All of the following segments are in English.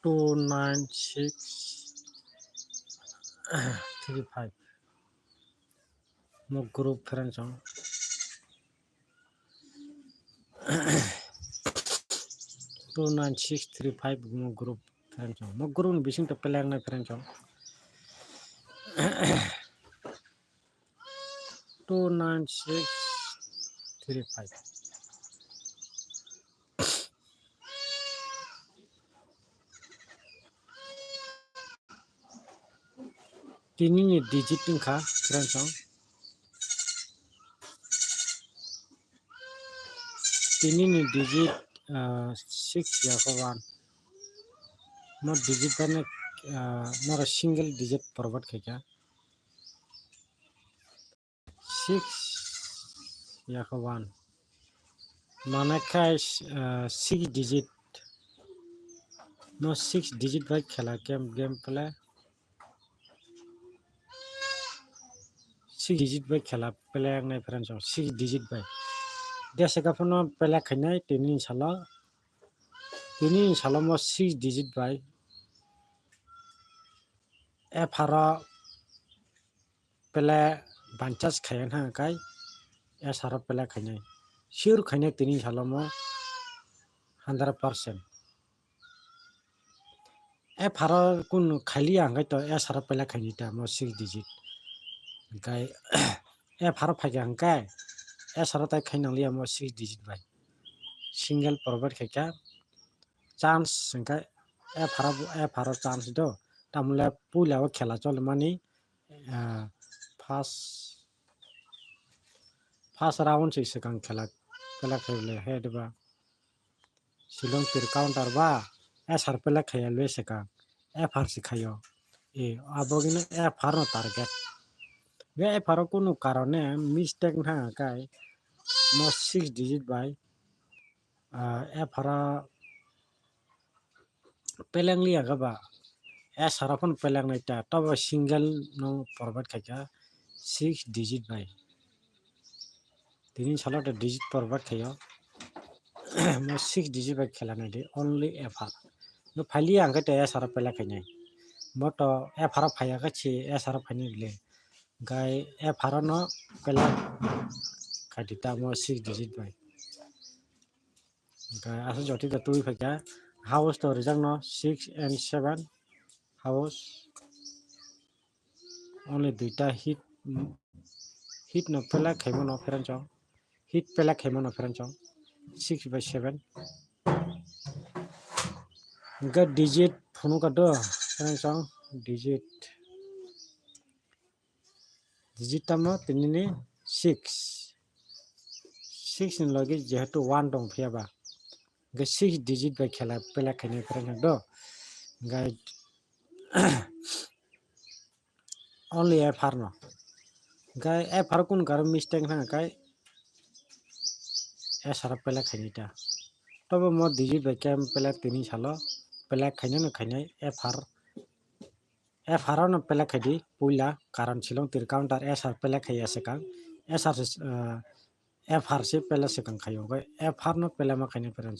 29635 mo group friend chong 29635 mo group friend chong mo group ni bising to pelang na friend chong 29635 tini ni digit tingkha friend chong tini ni digit 6 ya kawan mo digit bane nora single digit forward khaika 6 ya kawan mana kai 6 digit no 6 digit by khela game play 6 digit by khela play nai friend 6 digit by desa ka phono play khainai tini sala mo 6 digit by f play banchas khayan ha kai sara play khainai sure khainai tini sala mo 100% kun khali angai to sara play khaini ta mo 6 digit kai phaiga hangkai sara tai khainang liya mo 6 digit by single forward khaika chance hangkai pharo chance do tamule pula khela chole mani first round se sekang khela khele head ba silong tir counter ba sar pela khaya le sekang fr se khayo abogine fr no target ge fr kono karone mistake na kai mo 6 digit by fr pelang liya ga ba sarapon pelang naita tabo single no forward khaika 6 digit by tini sala ta digit forward khayo mo 6 digit by khela nai de only fr no phali angka ta sara pela khainai moto fr phaya ga chi sara phani le gai fr no pela khadita mo 6 digit by gai asu joti da tui phaka house to rejang no 6 and 7 house only duita hit no pela khaimo no friend chong hit pela khaimo no friend chong 6 by 7 ga digit phonu ka do friend chong digit tamo tinini 6 ni logi jehetu 1 dong phia ba ga 6 digit by khela pela khaini friend do ga only fr no ga fr kun gar mistake na kai sara pela khaini ta tobo mo digit by kem pela tini salo pela khaini no khainai fr no pela khadi puila karan silong tir counter sr pela khaya sekang sr fr se pela sekang khayo ga fr no pela ma khaini friend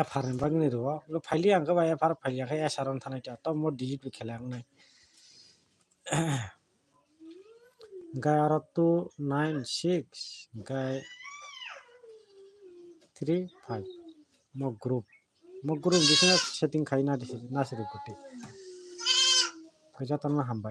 fr ni bagni ro lo phaili angka ba fr phaili kha sr on thanai ta to mo digit by khela ngai gai aro 296 gai 35 mo group bisina setting khai na siri kuti kaja tanma hambai